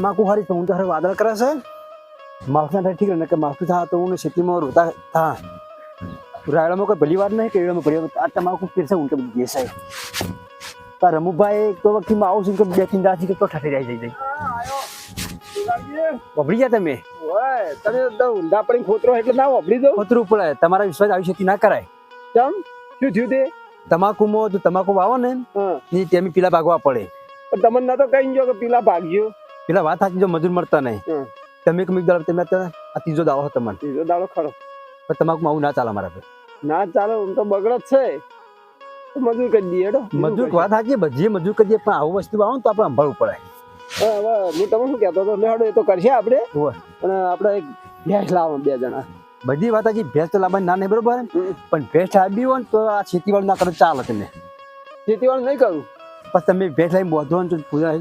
તમાકુ હારી તો હું તો હવે વાદળ કરે છે માવઠા થાય ઠીક ને કે માવઠું થાય તો હું ખેતીમાં રોતા થા રાયડામાં કોઈ ભલી વાત નહીં કેળામાં ભલી વાત આ તમાકુ પીરસે હું તો બધી દેસાય તાર રમુભાઈ તો વખતમાં આવું છું કે 2-3 દાથી કે તો ઠઠી જાય વબડી ગયા તમે તમે ઊંધા પડી ખોતરો એટલે ના વબડી દો ખોતરું પડે તમારા વિશ્વાસ આવી ખેતી ના કરાય કેમ શું થયું તે તમાકુમાં જો તમાકુ વાવો ને એ તેમી પીલા ભાગવા પડે પણ તમને ના તો કઈ ગયો કે પીલા ભાગજો પેલા વાત સાચી જો મજૂર મળતા નહીં તમે એક મિનિટ તમે આ ત્રીજો દાડો હતો તમને ત્રીજો દાડો ખરો પણ તમાકુમાં આવું ના ચાલે મારા ભાઈ ના ચાલે હું તો બગડ જ છે તો મજૂર કરી દઈએ મજૂર વાત સાચી બધી મજૂર કરી દઈએ પણ આવું વસ્તુ આવો ને તો આપણે સંભાળવું પડે હવે હું તમે શું કહેતો હતો લેડો એ તો કરશે આપણે અને આપણે એક ભેંસ લાવો 2 જણા બધી વાત સાચી ભેંસ તો લાવવાની ના નહીં બરોબર પણ ભેંસ આવી હોય ને તો આ ખેતીવાળું ના કરો ચાલે તમે ખેતીવાળું નહીં કરું પછી તમે ભેંસ લઈને બોધો ને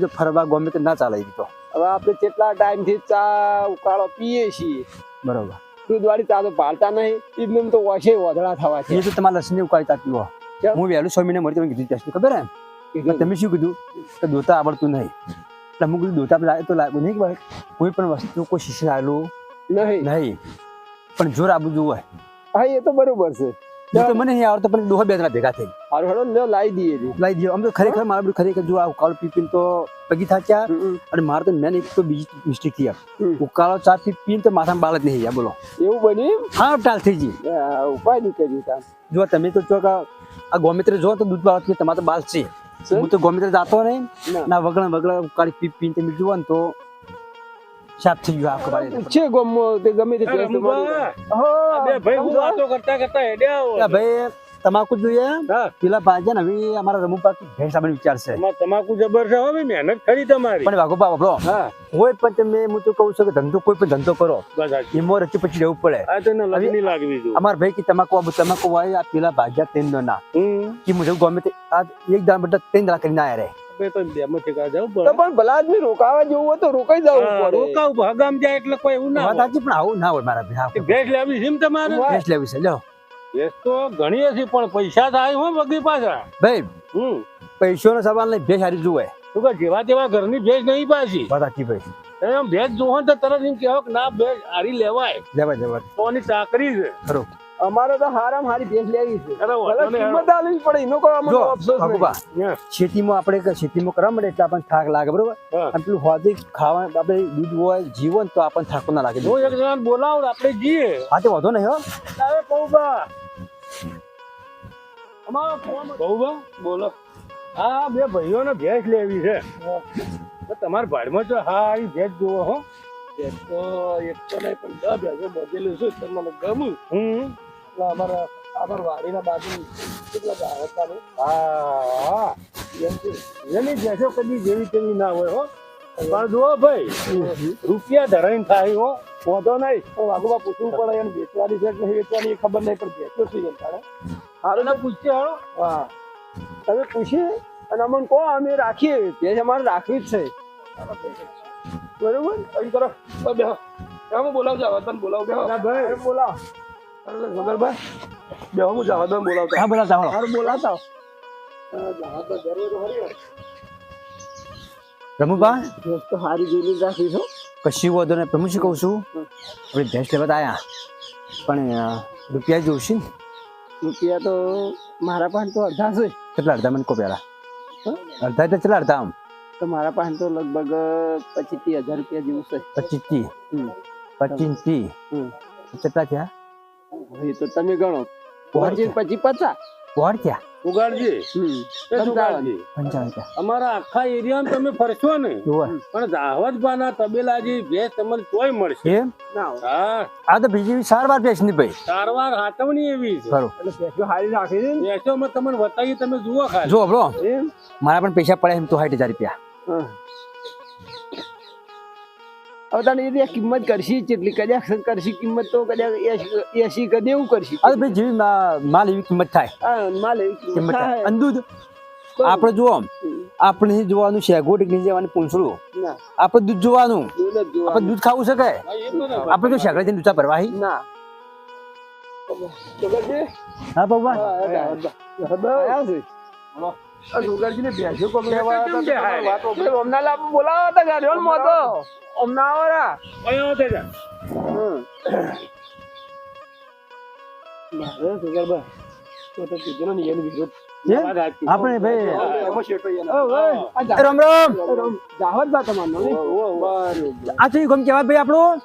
તો ફરવા ગમે તો ના ચાલે તો હવે આપણે કેટલા ટાઈમ થી ચા ઉકાળો પીએ છીએ બરોબર દૂધવાળી ચા તો પાડતા નહીં એટલે તો ઓછે વધડા થવા છે એ તો તમારે લસણી ઉકાળતા પીવો હું વહેલું 6 મહિને મળી તમે કીધું ટેસ્ટ ખબર હે એટલે તમે શું કીધું કે દોતા આવડતું નહીં એટલે હું કીધું દોતા તો લાગ્યું નહીં કે ભાઈ કોઈ પણ વસ્તુ કોઈ શીશી આવેલું નહીં પણ જોર આબુ જોવું હા એ તો બરોબર છે તો મને નહીં આવડતો પણ દોહા 2 જણા ભેગા થઈ હારું હેડો લ્યો લાવી દઈએ લાવી દો આમ તો ખરેખર મારા બધું ખરેખર જો આ ઉકાળો પીપીને તો પગી થાક્યા અને મારે તો મેન એક તો બીજી મિસ્ટેક થઈ ઉકાળો ચા પીપીને તો માથામાં બાળ જ નહીં ગયા બોલો એવું બન્યું હા ટાલ થઈ ગઈ ઉપાય નહીં કર્યું તા જો તમે તો ચોક આ ગોમિત્ર જો તો દૂધ વાળા તમારે તો બાલ છે હું તો ગોમિત્ર જાતો નહીં ના વગડા ઉકાળી પીપીને તમે જુઓ ને તો સાફ થઈ ગયું આખો બાળી છે ગમો તે ગમે તે ટેસ્ટ મળી બે ભાઈ હું વાતો કરતા હેડ્યા ભાઈ તમાકુ જોઈએ પેલા ભાજે ને હવે અમારા રમુપાકી ભેંસ આપણે વિચાર છે તમાકુ જબર છે હવે મહેનત ખરી તમારી પણ વાઘો બાપ આપણો કોઈ પણ તમે હું તો કહું છું કે ધંધો કોઈ પણ ધંધો કરો એમાં રચી પછી રહેવું પડે આ તો લગની લાગવી જો અમાર ભાઈ કે તમાકુ વાય આ પેલા ભાજ્યા 3 નો ના કે મુજબ ગમે તે આ એક દામ બધા 3 દાડા કરીને આયા રે પણ ભલા આદમી રોકાવા જેવું હોય તો રોકાઈ જવું પડે રોકાવ ભાગામ જાય એટલે કોઈ એવું ના વાત સાચી પણ આવું ના હોય મારા ભાઈ ભેંસ લેવી છે તમારે ભેંસ લેવી છે લો ભેંસ તો ઘણી હશે પણ પૈસા થાય હો બગી પાછા ભાઈ પૈસાનો સવાલ નહીં ભેંસ હારી જુએ તું કે જેવા તેવા ઘરની ભેંસ નહીં પાછી વાત સાચી ભાઈ એમ ભેંસ જોવો તો તરત એમ કહેવો કે ના ભેંસ હારી લેવાય જવા તોની ચાકરી છે ખરો અમારે તો હારામાં હારી ભેંસ લેવી છે કિંમત આલવી પડે એનો કોઈ અમને અફસોસ નહીં ખેતીમાં આપણે ખેતીમાં કરવા મળે એટલે આપણને થાક લાગે બરોબર અને પેલું હોદી ખાવા આપણે દૂધ હોય જીવન તો આપણને થાક ના લાગે હું એક જણા બોલાવું આપણે જઈએ હા તો વાંધો નહીં હો હવે પૌબા અમારો પૌબા બોલો હા બે ભાઈઓને ભેંસ લેવી છે તમારા ભાડમાં તો હારી ભેંસ જોવો હો ભેંસ તો એક તો નહીં પણ 10 ભેંસો બધેલું છે તમને ગમું અમારા વાડીના બાજુ કેટલા ગાહક હા એની ભેંસો કદી જેવી તેવી ના હોય હો પણ જુઓ ભાઈ રૂપિયા ધરાઈને થાય હો વાંધો નહીં વાઘોબા પૂછવું પડે એને વેચવાની છે કે નહીં વેચવાની એ ખબર નહીં પણ ભેંસો છે એમ તારે હારું પૂછશે હાલો હા તમે પૂછીએ અને અમને કહો અમે રાખીએ ભેંસ અમારે રાખવી જ છે બરોબર એમ કરો બેહો હું બોલાવજો તને બોલાવ ભાઈ બોલાવ જગરભાઈ બેહો હું જવાદન બોલાવતા હા બોલાવતા હારું બોલાવતા રમુભા તો હારી જોઈ રાખી છો કશી વાંધો નહીં પણ હું શું કહું છું આપણે ભેંસ લેવા આવ્યા પણ રૂપિયા જોઈશે ને રૂપિયા તો મારા પાસે તો અડધા છે કેટલા અડધા મને કહો પેલા અડધા એટલે કેટલા અડધા આમ તો મારા પાસે તો લગભગ 25,000 રૂપિયા જેવું છે 25 કેટલા થયા એ તો તમે ગણો 25 50 કોણ થયા ઉગાડજે અમારા આખા એરિયામાં તમે ફરશો ને પણ દાહોદભાના તબેલાજી ભેંસ તમને તોય મળશે હા આ તો બીજી સારવાર ભેંસ ની ભાઈ સારવાર હાથવણી એવી છે એટલે ભેંસો હારી રાખી છે ભેંસોમાં તમને બતાવી તમે જુઓ ખાલી જો બ્રો મારા પણ પૈસા પડે એમ તો 60,000 રૂપિયા હવે તને એ કિંમત કરશી જેટલી કદાચ કરશી કિંમત તો કદાચ 80 કે 90 કરશી અરે ભાઈ જેવી માલ એવી કિંમત થાય માલ એવી કિંમત થાય અને દૂધ આપણે જુઓ આપણે જોવાનું છે ગોટી નહીં જવાનું પૂંછડું આપણે દૂધ જોવાનું આપણે દૂધ ખાવું શકે આપણે તો શેકડા દૂધ ભરવા ના હા બાબા આ સુગરજીને ભેંસો કોક લેવા આવ્યા હતા, તમારી વાતો કરી. ઓમનાલા બોલાવા હતા ગાડીઓમાં તો. ઓમના આવરા. કયો છે જા? મારે સુગરબા, તો કીધું ને એની વિરુદ્ધ. હે? આપણે ભાઈ એમાં શેઠો એને. રામ રામ જાવત બા તમારનો ને? બરોબર. આ તો ગમ કેવા ભાઈ આપણું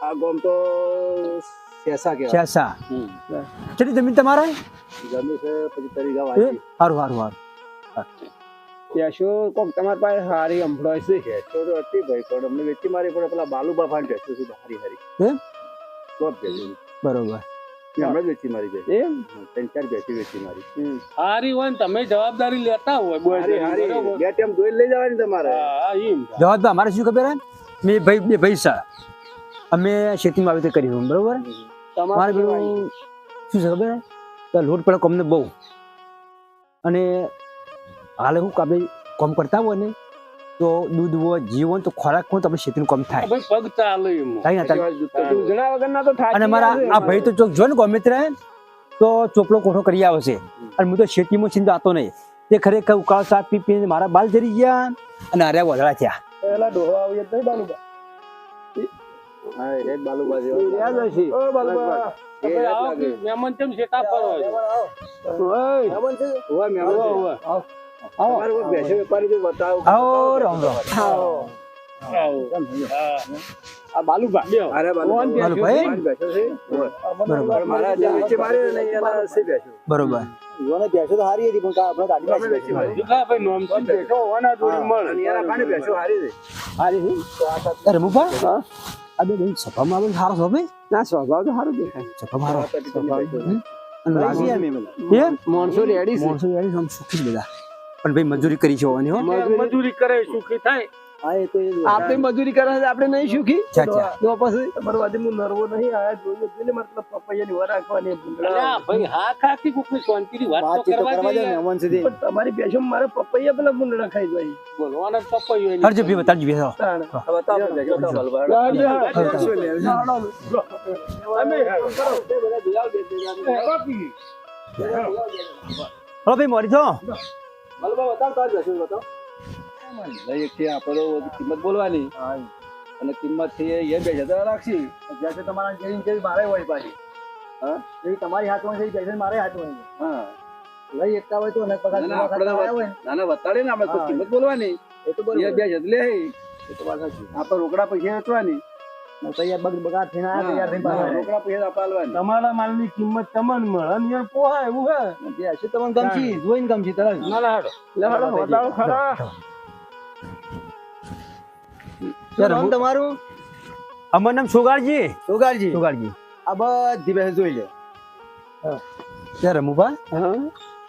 આ ગામ તો શેષા કહેવાય. શેષા કેટલી જમીન તમારે જમી છે પછી તરી ગાવ એ હારું હારું હારું ભેંસો કોક તમારી પાસે હારી સંભળાય છે. ભેંસો તો હતી ભાઈ, પણ અમને વેચી મારી પડે. પેલા બાલુબા ફાન ભેંસો છે હારી હારી. એમ કોક ભેંસો બરોબર હમણાં જ વેચી મારી છે. એમ 3-4 ભેંસી વેચી મારી. હારી હોય ને તમે જવાબદારી લેતા હોય બોય હારી હારી બે ટાઈમ ધોઈ લઈ જવાની તમારે. હા ઈમ જવાબ અમારે શું ખબર હે મેં ભાઈ બે પૈસા અમે ખેતીમાં આવી રીતે કરી બરોબર મારે પેલું શું છે ખબર હે કે લોટ પડે અમને બહુ અને હાલે હું આપણે કામ કરતા હોય ને તો દૂધ હોય જીવ હોય તો ખોરાક હોય તો આપણે ખેતીનું કામ થાય ભાઈ પગ ચાલે એમ થાય ને થાય. ઉજળા વગરના તો થાય. અને મારા આ ભાઈ તો ચોક જો ને ગમે તે રહે તો ચોપડો કોઠો કરી આવે છે અને હું તો ખેતીમાં છીંદ આતો નહીં તે ખરેખર ઉકાળ સાપ પી પીને મારા બાલ જરી ગયા અને આર્યા વગડા થયા પેલા ડોહો આવી જ નહીં બાલુબા. હા એ જ બાલુબા જેવો. યાદ હશે. ઓ બાલુબા. ભાઈ આવો કે મહેમાન કેમ શેટા ફરો છો? ઓય મહેમાન છે. ઓય મહેમાન છે. આવો. તમારે કોઈ ભેંસો વેપારી તો બતાવો. આવો રામ રામ આવો. આવો. હા આ બાલુબા. અરે બાલુબા. બાલુભાઈ? ભેંસો છે. બરોબર મારા જે વેચી મારી ને એના છે ભેંસો. બરોબર જોને ભેંસો તો હારી હતી પણ આપણે ગાડી વેચી મારી. દીકરા ભાઈ નોમ થી બેઠો હોવાના જોડી મળે અને એના પાણી ભેંસો હારી છે. હારી છે અરે મુપા આ બે બેન સભામાં આવે સારો છો ભાઈ ના સ્વભાવ તો સારું દેખાય. સભા મારો અને લાગે એ માણસો રેડી છે. માણસો યાર આમ સુખી જ બધા પણ ભાઈ મજૂરી કરી છે હોવાની હો મજૂરી કરે સુખી થાય. હા એ તો આપણે મજૂરી કરે છે આપણે નહીં સુખી. ચા, ચા. તો પછી તમારું આજે હું નરવો નહીં આયા જોઈએ એટલે મતલબ પપૈયાની વર રાખવાની અલ્યા ભાઈ હા ખાકી કોકની શાંતિની વાત તો કરવા દે યાર. પણ તમારી પેશો મારે પપૈયા પેલા ગુંડળા ખાઈ જાય. બોલવાના પપ્પાયો એની. હરજો ભી બતાવજો ભી તાણ. હલો ભાઈ મોરી છો કિંમત બોલવાની અને કિંમત થી એ 2000 રાખશી. જ્યાં તમારા જેવી મારે હોય પાછી. હા એવી તમારી હાથમાં છે પૈસા મારે હાથમાં છે. હા લઈ એકતા હોય તો ને પગાર નાના વતાડે ને આપણે તો કિંમત બોલવાની. એ તો બરોબર 2000 લે એ તો વાત સાચી. આપણે રોકડા પૈસા વેચવાની તૈયાર બગાડ થઈને તૈયાર થઈ પાછા રોકડા પૈસા અપાલવાની. તમારા માલની કિંમત તમને મળે અને યાર પોહાય એવું હે. હશે તમને ગમશી જોઈને ગમશી તરત. ના ના હાડો લે હાડો વતાડો ખરા. નામ તમારું? અમારું નામ સુગાડજી સુગારજી. સુગાડજી આ બધી ભેંસ જોઈ લે. યાર રમુભા હા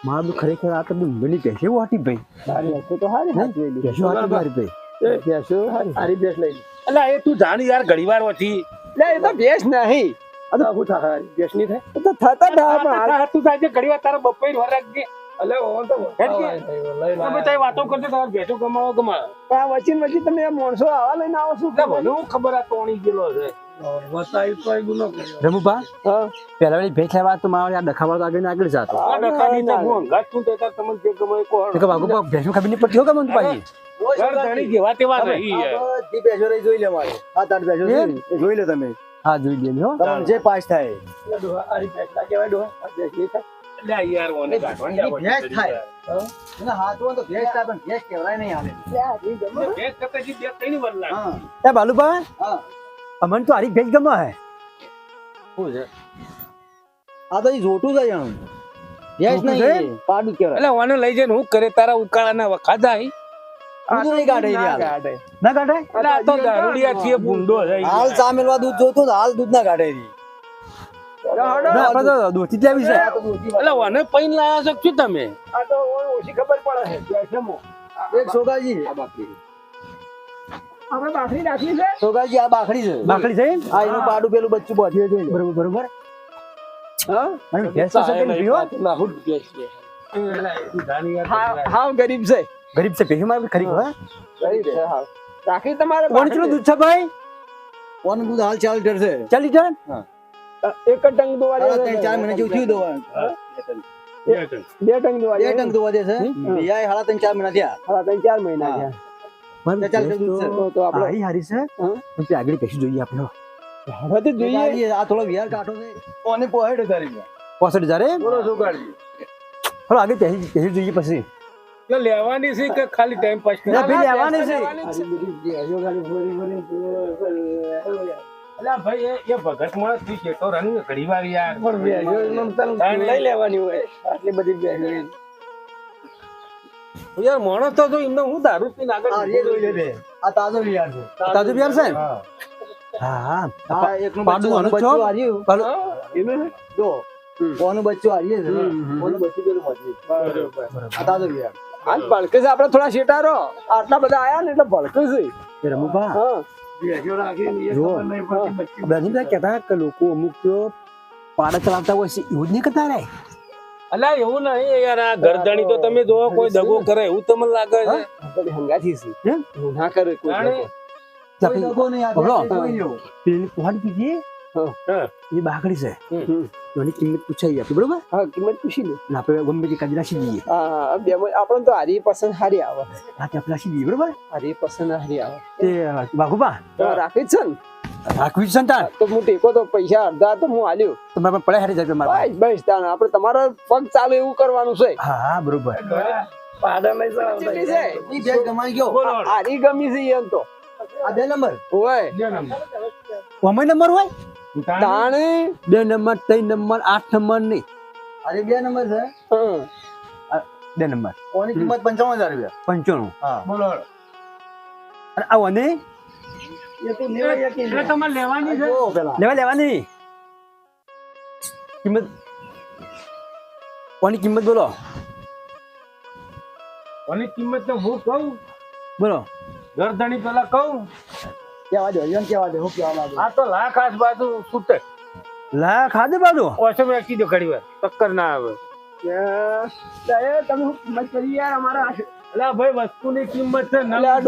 મારું તો ખરેખર આ તો બની પૈસે એવું હાટી ભાઈ સારી હશે તો સારી હાચવેલી. પૈસો હાટી મારી ભાઈ ભેંસો સારી ભેંસ લઈ લે. અલ્યા એ તું જાણી યાર ઘડીવાર હતી. લે એ તો ભેંસ નહીં. આ તો શું થાય ભેંસ નહીં થાય. તો થતા થાય પણ આ તું સાજે ઘડીવાર તારા બપ્પાઈ વર રાખજે. અલે ઓન તો તમે તઈ વાતો કરજો તમારે ભેટો કમાવો કમાવો. આ વચ્ચે તમે આ માણસો આવા લઈને આવો શું એટલે મને હું ખબર આ તોણી ગયેલો છે. વતાઈ તો ગુનો કર્યો. રમુભા હા પહેલા વાળી ભેંસ લેવા તો મારા આ ડખાવાળો આગળ ને આગળ જતો આ ડખાની તો હું અંગાત છું તો તાર તમને જે ગમે એ કહો. કે ભાગો ભેંસો ખબર નહીં પડતી હો કે મને પાછી ઘર ધણી જેવા તેવા રહી યાર. બધી ભેંસો રહી જોઈ લે મારે. 7-8 ભેંસો છે ને, એ જોઈ લે તમે. હા જોઈ લે હો તમને જે પાસ થાય. આરી ભેંસ ના કહેવાય ડોહા. આ ભેંસ નહીં થાય. અલ્યા યાર ઓને ગાંઠવાની આવડે ભેંસ છે. થાય. એના હાથમાં તો ભેંસ થાય પણ ભેંસ કહેવાય નહીં હાલે. ભેંસ કરતા જી બે ત્રણ વાર લાગે. હા એ બાલુભા હા અમને તો હારી ભેંસ ગમે હે શું છે? આ તો ઈ જોટું છે જાણું. ભેંસ જોટું નહીં છે? પાડું કહેવાય. એટલે ઓને લઈ જઈને હું કરે તારા ઉકાળાના વખાદા હી. દૂધ નહીં કાઢે ઈ હાલ. ના કાઢે એટલે આ તો દારૂડિયા છે ભૂંડો છે ઈ. હાલ સામેલવા દૂધ જોતું ને હાલ દૂધ ના કાઢે ઈ. ના આપણે તો દોસ્તી જ લાવી છે એટલે ઓને પૈન લાયા છો શું તમે? આ તો ઓછી ખબર પડે છે ભેંસમો. એક સોગાજી આપણે બાખડી રાખી છે. સોગાજી આ બાખડી છે. બાકડી છે આ એનું પાડું પેલું બચ્ચું બોધી છે. બરોબર બરોબર હા અને ભેંસ તો સગન પીવો ના હું ભેંસ છે. એટલે તું જાણી યાર હાવ ગરીબ છે. ગરીબ છે ભેંસ મારી ખરી હો ગરીબ છે હાવ. રાખી તમારે કોણ કેટલું દૂધ છે ભાઈ કોનું દૂધ હાલ 4 લીટર છે. 4 લીટર એક જ ટંગ દોવા 4 મહિને જેવું થયું દોવા. બે ટન. 2 ટંગ દોવા 2 ટંક દોવા દે છે બિયાય હાડા 3-4 મહિના થયા હા 3-4 મહિના હા. થયા ચાલ, ચાલ, દૂધ છે. તો આપણે આઈ હારી છે હા. પણ તે આગળ પેસી જોઈએ આપણે હવે તો જોઈએ આ થોડો વિહાર કાઢો છે કોને પોહેડ કરી 65,000 બોલો શું કાઢી? હવે આગળ પેસી જોઈએ પછી એટલે લેવાની છે કે ખાલી ટાઈમ પાસ ના, ભાઈ, લેવાની છે. અલ્યા ભાઈ એ ભગત માણસ થી શેઠો રન ઘડી વાર યાર લઈ લેવાની હોય આટલી બધી બેસી યાર માણસ તો જો એમને હું દારૂ પીને આગળ આ રે જોઈ લે આ તાજો વિહાર છે તાજુ બિહાર છે હા. હા આ એકનું પાડું બચ્ચું આનું બચ્ચું ચોપ. હાર્યું પાડું જો કોનું બચ્ચું હારીએ છે કોનું બચ્ચું પેલું મજબૂત બરોબર. આ તાજો વિહાર આજ ભડકે છે આપણે થોડા શેટારો આટલા બધા આયા ને એટલે ભડકે છે રમુભા હા જો બધા કહેતા કે લોકો અમુક તો પાડા ચલાવતા હોય છે એવું જ નહીં કરતા રે અલ્યા એવું નહીં યાર આ ગરદણી તો તમે જોવો કોઈ દગો કરે એવું તમને લાગે છે આપણે હંગાથી છે ના કરે કોઈ જાણે. કોઈ દગો નહીં આ બબલો. જોઈ લ્યો. પેલી કોણ કીધી હા. એ બાકડી છે હમ. એની કિંમત પૂછાઈ આપણે બરોબર હા કિંમત પૂછી લે ને આપણે ગમે તે કાઢી નાખી દઈએ હા બે આપણને તો હારી પસંદ હારી આવે હા તે આપણે નાખી દઈએ બરોબર હારી પસંદ હારી આવે તે બાઘુબા તો રાખી જ છે ને રાખવી જ છે ને તાર તો હું ટેકો તો પૈસા અડધા તો હું આલ્યો તમારે પડે હારી જાય મારા બસ બસ તાણ આપણે તમારા પગ ચાલે એવું કરવાનું છે હા હા બરોબર કેટલી છે ઈ બેગ ગમાઈ ગયો બોલો હારી ગમી છે એમ તો આ 2 નંબર ઓય બે નંબર. કોમય નંબર હોય તાણ 2 નંબર 3 નંબર 8 નંબર નહીં અરે 2 નંબર છે હમ. 2 નંબર કોની કિંમત 55,000 રૂપિયા 95 હા બોલો અને આ વને એ તો લેવાય કે એટલે તમારે લેવાની છે જો પેલા લેવાની કિંમત કોની કિંમત બોલો કોની કિંમત તો હું કહું બોલો ગરદણી પેલા કહું કેવા દો યન કેવા દો હું કેવા માંગુ આ તો લાખ આજુબાજુ છૂટે લા ખાધે બાજુ ઓછો મેં કીધું ઘડી વાર ટક્કર ના આવે તમે હું કિંમત કરી યાર અમારા અલ્યા ભાઈ વસ્તુની કિંમત છે એટલે આ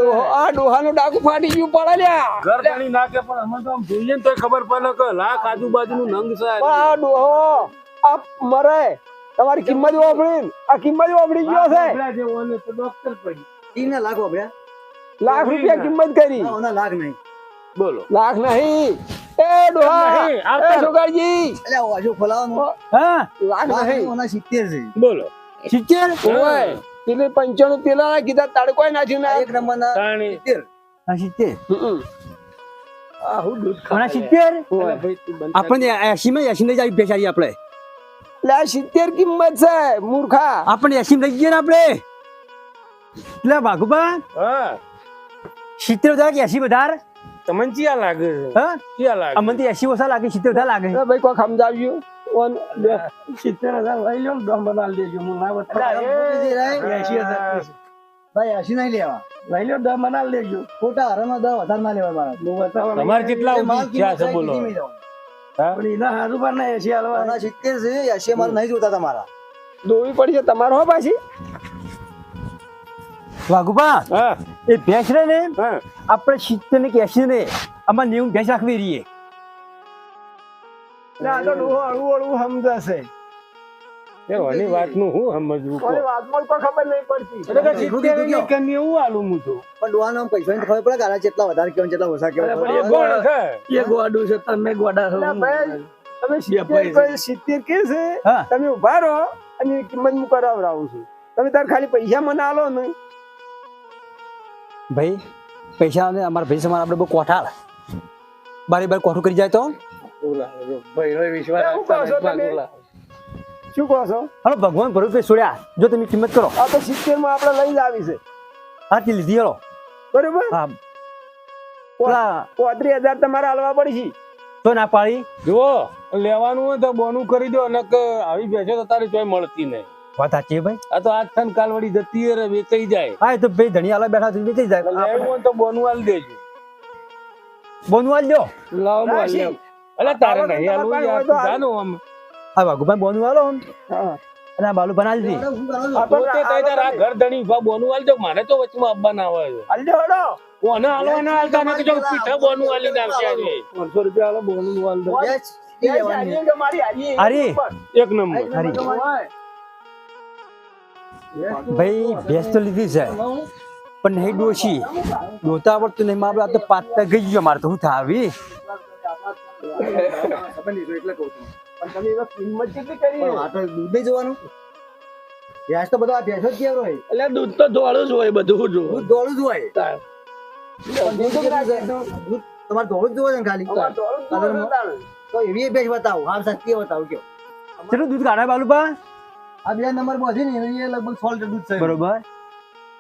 ડોહાનું ડાકુ ફાટી ગયું પડે લ્યા ગરદણી નાખે પણ અમે તો આમ જોઈએ ને તો ખબર પડે કે લાખ આજુબાજુનું નંગ છે પણ આ ડોહો આ મરે તમારી કિંમત વાપરી આ કિંમત વાપરી ગયો છે આપણા જેવોને તો ડોક્ટર પડી. 3 લાખ વાપર્યા લાખ રૂપિયા કિંમત કરી ના ઓના લાખ નહીં બોલો લાખ નહીં એ ડોહા નહીં, આવતા એ છોકરજી એટલે વાજો ખોલાવાનું હા લાખ લાખ નહીં ઓના 70 છે બોલો 70 ઓય પેલે 95 પેલા કીધા તાડકોય નાખ્યું આ ના એક નંબરના તાણી. 70 આ 70 આ હું દૂધ કોના ખાય 70 અલ્યા ભાઈ તું બંધ આપણને 80 માં 80 લઈ જાય બેચારી આપણે લે 70 કિંમત છે મૂર્ખા આપણને 80 લઈ ગયા ને આપણે એટલે બાઘુબા હા 70,000 કે 80 વધાર તમને ચિયા લાગે છે હા ચિયા લાગે અમને તો 80 ઓછા લાગે 70,000 લાગે એ ભાઈ કોઈ સમજાવ્યું ઓન લે 70,000 લઈ લો ને દમ બનાવી દેજો હું ના અલ્યા, મોટી જે રહે, 80,000 ભાઈ 80 નહીં લેવા લઈ લો દમ બનાવી દેજો ખોટા હરામાં 10 વધારે ના લેવા મારા હું બતાવવા તમારે કેટલા એ માલ ઊંચી ઈચ્છા છે કિંમત બોલો નહીં જવાનું. હા પણ એના હારું પર ના 80 હાલવા ઓના 70 છે 80 માલ નહીં જોતા તમારા દોવી પડી છે તમારો હો પાછી બાઘુબા હા એ ભેંસ રે ને હા આપણે 70 ને કે 80 ને આમાં 90 ભેંસ રાખવી રહીએ લે આ તો ડોહો અળવું અળવું સમજાશે એ ઓની વાતનું હું સમજવું કહો. કોઈ વાતમાં કોઈ ખબર નહીં પડતી એટલે કે એટલું 70 કીધું ને કયો? કે 90 આલું હું તો પણ ડોહાના પૈસાની તો ખબર પડે કે આના કેટલા વધારે કેવા કેટલા ઓછા અરે પણ એ કેવા કોણ છે એ ગોડું છે તમે ગોડા છો ભાઈ તમે 70 કે છે હા તમે ઉભા રહો અને એની કિંમત હું કરાવરાવું છું તમે તાર ખાલી પૈસા મને આલો ને ભાઈ પૈસા ને અમારા ભાઈ સમાન આપણે બહુ કોઠાળ બારી બાર કોઠું કરી જાય તો શું કહો છો તમે? શું કહો છો હાલો ભગવાન ભરોસે છોડ્યા જો તમે કિંમત કરો આ તો 70 માં આપણે લઈ જ આવી છે હા તે લીધી હાલો બરોબર હા પેલા 35,000 તમારે હાલવા પડશે તો ના પાડી જુઓ લેવાનું હોય તો બોનું કરી દો ને કે આવી બેસે તો તારી ચોય મળતી નહીં વાત સાચી ભાઈ આ તો આજ થન કાલ વળી જતી રે વેચાઈ જાય હા એ તો ભાઈ ધણી આલા બેઠા તો વેચાઈ જાય લેવું હોય તો બોનું આલી દેજો બોનું આલ દો લાવો હું રાશિ. આલ્યો. અલા તારે આવો તો નહીં આલવું તમારે યાર હોય તો તું જાનો આમ હા બાઘુભાઈ બોનું આલો હા અને આ બાલુ બનાવી દીધી શું કરો છો? આ તો પોતે તઈ તાર આ ઘર ધણી ઉભા બોનું આલી દો મારે તો વચમાં આપવા ના આવે છે આલ્યો હડો કોને આલો ના આલતા ને કે જો પીઠા બોનું આલી નાખશે આજે 500 રૂપિયા આલો બોનું આલ દો બેચ ઈ લેવાની. હારી કે મારી હારી હારી. એક નંબર હારી. હોય. ભાઈ ભેંસ તો લીધી છે પણ નહીં ડોશી દોતા આવડતું નહીં મારે આ તો પાતા ગઈ ગયો મારે તો હું થાવી સંબંધી એટલે કહું છું પણ તમે એનો કિંમત કેટલી કરી પણ આ તો દૂધ નહીં જોવાનું ભેંસ તો બધો આ ભેંસો જ કેવરો હોય એટલે દૂધ તો ધોળું જ હોય બધું જો દૂધ દોડું જ હોય તાર. પણ દૂધ કેટલું છે? દૂધ તમારે દોડું જ જોવે છે ને ખાલી તો એવી ભેંસ બતાવો હા સસ્તી બતાવો કયો કેટલું દૂધ કાઢે બાલુપા આ બે નંબર માં છે ને એ લગભગ 100 લીટર દૂધ છે બરોબર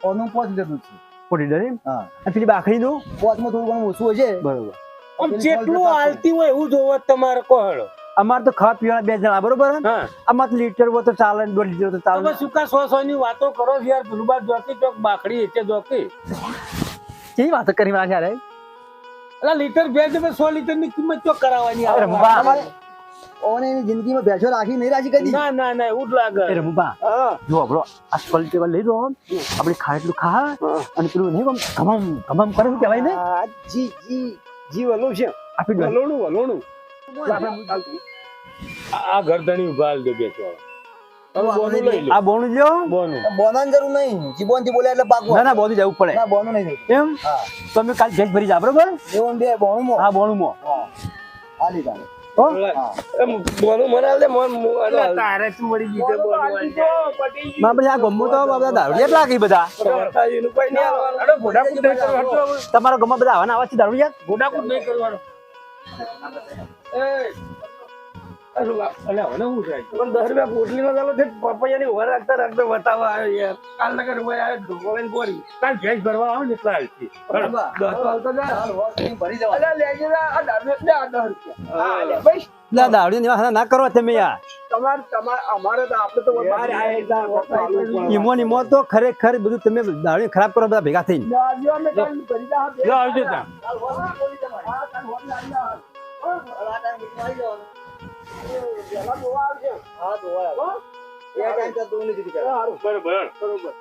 ઓનું 5 લીટર દૂધ છે પોટી ડરે હા અને પેલી બાખડીનું 5 માં થોડું ઘણું ઓછું હોય છે બરોબર આમ જેટલું હાલતી હોય એવું જોવો તમારે કોહળો અમારે તો ખાવા પીવાના 2 જણા બરોબર હે? હા અમારે તો લીટર હોય તો ચાલે 1.5 લીટર તો ચાલે તમે સુકા 100 ની વાતો કરો છો યાર પેલું બાર જોકી ચોક બાકડી એટલે જોકી કેવી વાત કરી મારા યાર એટલે લીટર ભેજ 100 લીટર ની કિંમત ચોક કરાવવાની અરે આવે રમવા ઓને એની જિંદગીમાં ભેંસો રાખી નહીં રાખી કદી ના ના ના એવું જ લાગે એ રમવા જો બ્રો આ ક્વોલિટી વાળું લઈ દો આપણે ખાય એટલું ખા અને પેલું નહીં આમ ગમમ કરે શું કહેવાય ને આ જી જી જી વલું છે આપી દો વલોણું આ ગરદણી ઉભા હાલ દે બેસો હવે બોનું લઈ લે આ બોનું જો બોનું બોનાની જરૂર નહીં જીબોન થી બોલે એટલે પાકવા ના ના બોનું જવું પડે ના બોનું નહીં એમ તો અમે કાલ ભેજ ભરી જા બરોબર જીવન બે બોનું મો હા બોનું મો આલી જાણે હો બોનું મના લે તારે તું મળી ગઈ બોનું માં પછી આ ગમો તો બધા દારૂ એટલા કઈ બધા એનું કોઈ નહીં આવવાનું અરે ભોડાકૂટ નહીં કરવાનું તમારા ગમમાં બધા આવવાના આવાથી દારૂ યાર ભોડાકૂટ નહીં કરવાનું અલે હવે હું થાય પણ 10 રૂપિયા પોટલી નો ચાલો છે પપૈયાની ઓર રાખતા રાખતા બતાવવા આવ્યો યાર કાલ નગર ભાઈ આ ઢોકળાને ગોરી કાલ ભેંસ ભરવા આવો ને એટલા હાલતી 10 હાલતો જા ભરી જવા અલે લેજે આ 10 રૂપિયા હા લે ભાઈ લા દારૂ ની વાત ના કરો તમે યાર અમારે તો આપણે તો બહાર આયા ઈમો નિમો તો ખરેખર બધું તમે દારૂ ખરાબ કરો બધા ભેગા થઈને લો આવજો તા હા તો એ ટાઈમ તો તું નથી બરોબર બરોબર